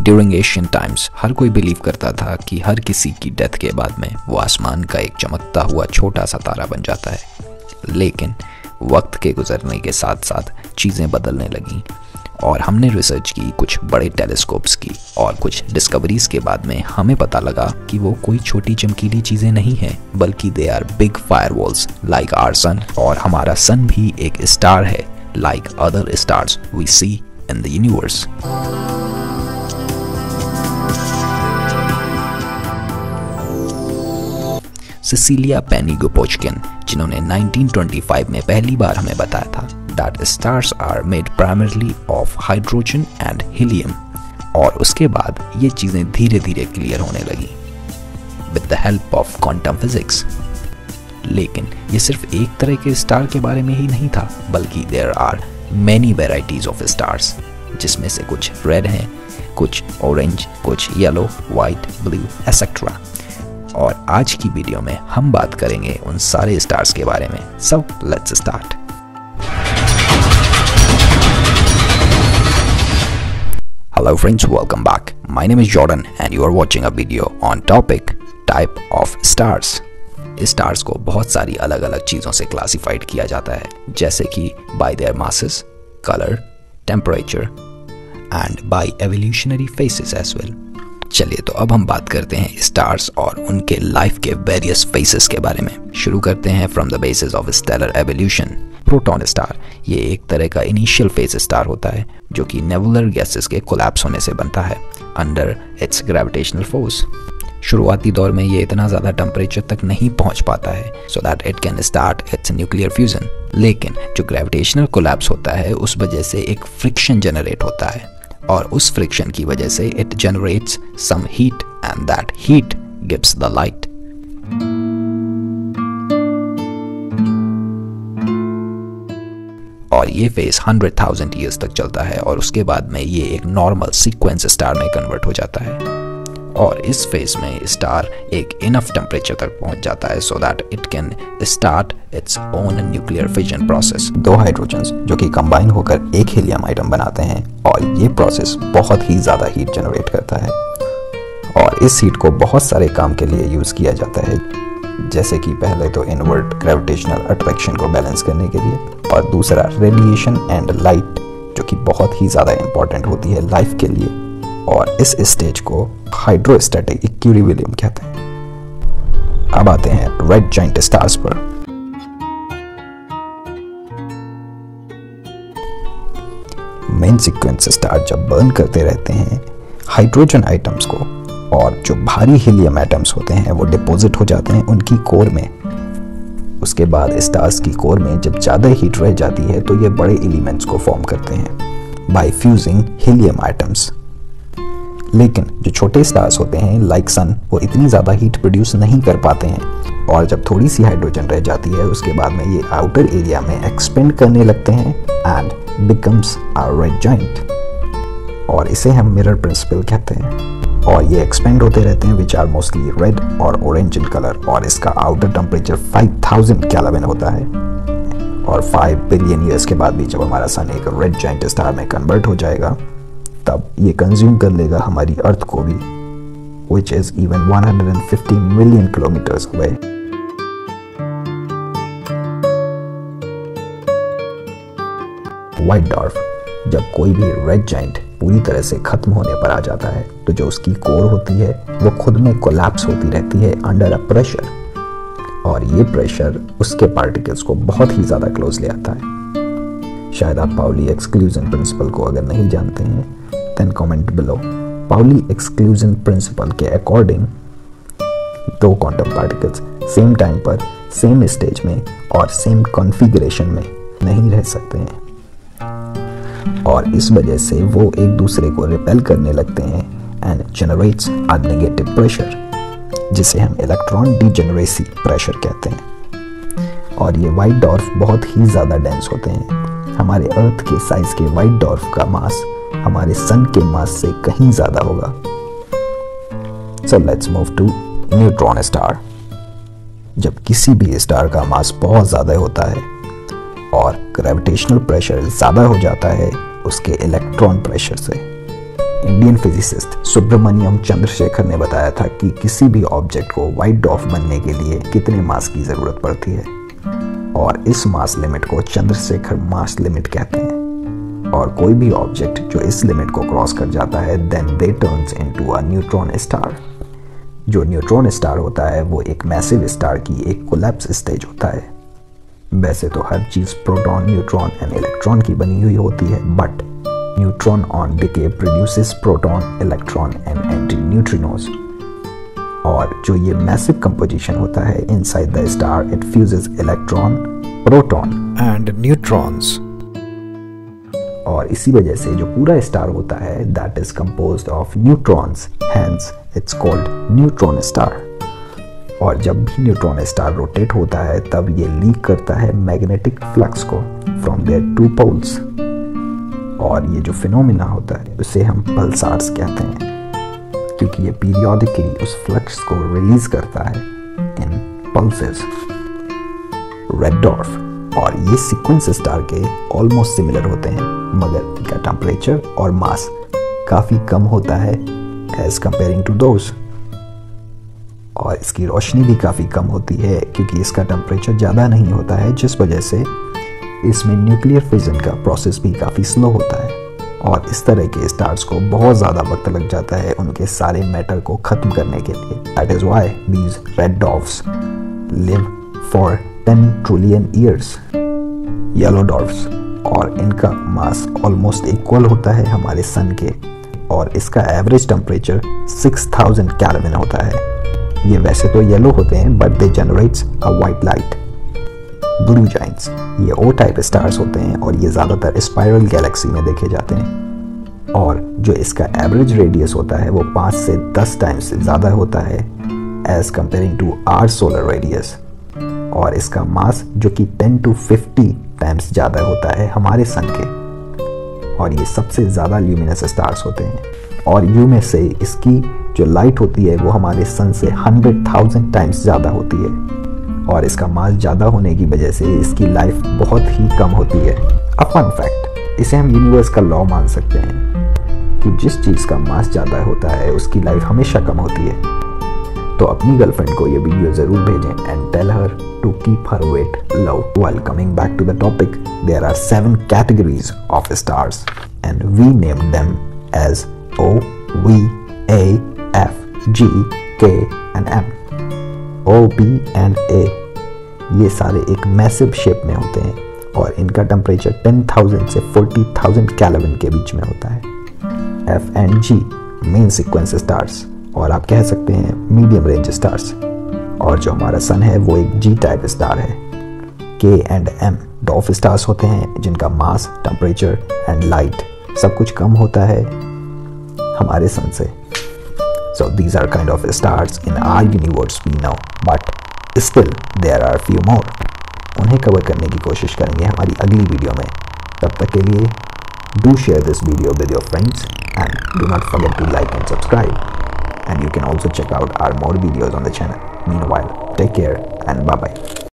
During Asian times हर कोई believe करता था कि हर किसी की डेथ के बाद में वो आसमान का एक चमकता हुआ छोटा सा तारा बन जाता है। लेकिन वक्त के गुजरने के साथ साथ चीज़ें बदलने लगीं और हमने रिसर्च की, कुछ बड़े टेलीस्कोप्स की और कुछ डिस्कवरीज के बाद में हमें पता लगा कि वो कोई छोटी चमकीली चीज़ें नहीं हैं, बल्कि they are big fireballs like our sun. और हमारा सन भी एक स्टार है like other stars we see in the universe. Cecilia Payne-Gaposchkin, जिन्होंने 1925 में पहली बार हमें बताया था that stars are made primarily of hydrogen and helium, और उसके बाद ये चीज़ें धीरे धीरे क्लियर होने लगी with the help of quantum physics। लेकिन ये सिर्फ एक तरह के स्टार के बारे में ही नहीं था, बल्कि there are many varieties of stars, जिसमें से कुछ रेड हैं, कुछ ऑरेंज, कुछ येलो, वाइट, ब्लू एसेट्रा। और आज की वीडियो में हम बात करेंगे उन सारे स्टार्स के बारे में। So let's start। Hello friends, welcome back. My name is Jordan and you are watching a video on topic type of stars। Stars को बहुत सारी अलग अलग चीज़ों से क्लासिफाइड किया जाता है, जैसे कि by their masses, color, temperature and by evolutionary phases as well। चलिए तो अब हम बात करते हैं स्टार्स और उनके लाइफ के वेरियस फेसेस के बारे में। शुरू करते हैं from the basis of stellar evolution. Proton star ये एक तरह का इनिशियल फेज स्टार होता है जो कि नेबुलर गैसेस के कोलैप्स होने से बनता है अंडर इट्स ग्रेविटेशनल फोर्स। शुरुआती दौर में ये इतना ज़्यादा टेम्परेचर तक नहीं पहुंच पाता है so that it can start it's nuclear fusion. लेकिन जो ग्रेविटेशनल कोलैप्स होता है उस वजह से एक फ्रिक्शन जनरेट होता है और उस फ्रिक्शन की वजह से it generates some heat and that heat gives the light. और ये फेज 100,000 ईयर्स तक चलता है और उसके बाद में ये एक नॉर्मल सीक्वेंस स्टार में कन्वर्ट हो जाता है और इस फेज में स्टार एक इनफ टेम्परेचर तक पहुंच जाता है so that it can start its own nuclear fission process. दो हाइड्रोजन्स जो कि कंबाइन होकर एक हीलियम आइटम बनाते हैं और ये प्रोसेस बहुत ही ज़्यादा हीट जनरेट करता है और इस हीट को बहुत सारे काम के लिए यूज़ किया जाता है, जैसे कि पहले तो इनवर्ट ग्रेविटेशनल अट्रैक्शन को बैलेंस करने के लिए और दूसरा रेडिएशन एंड लाइट जो कि बहुत ही ज़्यादा इम्पॉर्टेंट होती है लाइफ के लिए और इस स्टेज को हाइड्रोस्टैटिक इक्विलिब्रियम कहते हैं। अब आते हैं रेड जाइंट स्टार्स पर। मेन सीक्वेंस स्टार जब बर्न करते रहते हैं हाइड्रोजन आइटम्स को और जो भारी हीलियम एटम्स होते हैं वो डिपॉजिट हो जाते हैं उनकी कोर में। उसके बाद स्टार्स की कोर में जब ज़्यादा हीट रह जाती है तो ये बड़े एलिमेंट्स को फॉर्म करते हैं बाय फ्यूजिंग हीलियम आइटम्स। लेकिन जो छोटे स्टार्स होते हैं लाइक सन वो इतनी ज़्यादा हीट प्रोड्यूस नहीं कर पाते हैं और जब थोड़ी सी हाइड्रोजन रह जाती है उसके बाद में ये आउटर एरिया में एक्सपेंड करने लगते हैं and becomes a red giant और इसे हम मिरर प्रिंसिपल कहते हैं और ये एक्सपेंड होते रहते हैं विच आर मोस्टली रेड और ऑरेंज इन कलर और इसका आउटर टेम्परेचर 5000 केल्विन होता है और 5 बिलियन ईयर्स के बाद भी जब हमारा सन एक रेड जाइंट स्टार में कन्वर्ट हो जाएगा तब ये कंज्यूम कर लेगा हमारी अर्थ को भी which is even 150 million kilometres away. White dwarf जब कोई भी रेड जाइंट पूरी तरह से खत्म होने पर आ जाता है तो जो उसकी कोर होती है वो खुद में कोलैप्स होती रहती है अंडर अ प्रेशर और ये प्रेशर उसके पार्टिकल्स को बहुत ही ज़्यादा क्लोज ले आता है। शायद आप पाउली एक्सक्लूजन प्रिंसिपल को अगर नहीं जानते हैं then comment below. Pauli exclusion principle के अकॉर्डिंग दो क्वांटम पार्टिकल्स सेम टाइम पर सेम स्टेज में और सेम कॉन्फ़िगरेशन में नहीं रह सकते हैं और इस वजह से वो एक दूसरे को रिपेल करने लगते हैं and generates a negative pressure जिसे हम इलेक्ट्रॉन डीजेनरेसी प्रेशर कहते हैं। और ये व्हाइट डॉर्फ बहुत ही ज़्यादा डेंस होते हैं। हमारे अर्थ के साइज के व्हाइट डॉर्फ का मास हमारे सन के मास से कहीं ज़्यादा होगा। So let's move to neutron star. जब किसी भी स्टार का मास बहुत ज़्यादा होता है और ग्रेविटेशनल प्रेशर ज़्यादा हो जाता है उसके इलेक्ट्रॉन प्रेशर से, इंडियन फिजिसिस्ट सुब्रमण्यम चंद्रशेखर ने बताया था कि किसी भी ऑब्जेक्ट को व्हाइट डॉर्फ बनने के लिए कितने मास की ज़रूरत पड़ती है, और इस मास लिमिट को चंद्रशेखर मास लिमिट कहते हैं। और कोई भी ऑब्जेक्ट जो इस लिमिट को क्रॉस कर जाता है then they turns into a neutron star. जो न्यूट्रॉन स्टार होता है वो एक मैसिव स्टार की एक कोलैप्स स्टेज होता है। वैसे तो हर चीज़ प्रोटॉन, न्यूट्रॉन एंड इलेक्ट्रॉन की बनी हुई होती है, but neutron on decay produces proton, electron and anti neutrinos. और जो ये मैसिव कंपोजिशन होता है inside the star, it fuses electron, proton and neutrons. और इसी वजह से जो पूरा स्टार होता है that is composed of neutrons, hence it's called neutron star. और जब भी न्यूट्रॉन स्टार रोटेट होता है तब ये लीक करता है मैग्नेटिक फ्लक्स को फ्रॉम देयर टू पोल्स, और ये जो फिनोमिना होता है उसे हम पल्सार्स कहते हैं, क्योंकि ये पीरियोडिकली उस फ्लक्स को रिलीज करता है इन पल्सेस। रेड डॉर्फ और ये सीक्वेंस स्टार के ऑलमोस्ट सिमिलर होते हैं, मगर इनका टेम्परेचर और मास काफ़ी कम होता है एज कंपेयरिंग टू दोज, और इसकी रोशनी भी काफ़ी कम होती है क्योंकि इसका टेम्परेचर ज़्यादा नहीं होता है, जिस वजह से इसमें न्यूक्लियर फिजन का प्रोसेस भी काफ़ी स्लो होता है। और इस तरह के स्टार्स को बहुत ज़्यादा वक्त लग जाता है उनके सारे मैटर को ख़त्म करने के लिए। That is why these red dwarfs live for 10 trillion years. Yellow dwarfs और इनका मास ऑलमोस्ट इक्वल होता है हमारे सन के, और इसका एवरेज टेम्परेचर 6000 केल्विन होता है। ये वैसे तो येलो होते हैं but they generates a white light. Blue Giants ये ओ टाइप स्टार्स होते हैं और ये ज़्यादातर स्पाइरल गैलेक्सी में देखे जाते हैं, और जो इसका एवरेज रेडियस होता है वो 5 से 10 टाइम्स से ज़्यादा होता है as comparing to our solar radius, और इसका मास जो कि 10 to 50 टाइम्स ज़्यादा होता है हमारे सन के। और ये सबसे ज़्यादा ल्यूमिनस स्टार्स होते हैं, और यू में से इसकी जो लाइट होती है वो हमारे सन से 100,000 टाइम्स ज़्यादा होती है, और इसका मास ज़्यादा होने की वजह से इसकी लाइफ बहुत ही कम होती है। अ फन फैक्ट, इसे हम यूनिवर्स का लॉ मान सकते हैं कि जिस चीज़ का मास ज़्यादा होता है उसकी लाइफ हमेशा कम होती है। तो अपनी गर्लफ्रेंड को ये वीडियो ज़रूर भेजें and tell her to keep her weight low. While coming back to the topic, there are 7 categories of stars and we named them as O, V, A, F, G, K and M. O, B and A ये सारे एक massive shape में होते हैं, और इनका temperature 10,000 से 40,000 kelvin के बीच में होता है। F and G main sequence stars, और आप कह सकते हैं मीडियम रेंज स्टार्स, और जो हमारा सन है वो एक G टाइप स्टार है। K and M dwarf stars होते हैं जिनका मास, टेम्परेचर एंड लाइट सब कुछ कम होता है हमारे सन से। So these are kind of stars in our universe we know, but still there are few more. उन्हें कवर करने की कोशिश करेंगे हमारी अगली वीडियो में। तब तक के लिए do share this video with your friends and do not forget to like and subscribe. And you can also check out our more videos on the channel. Meanwhile, take care and bye bye.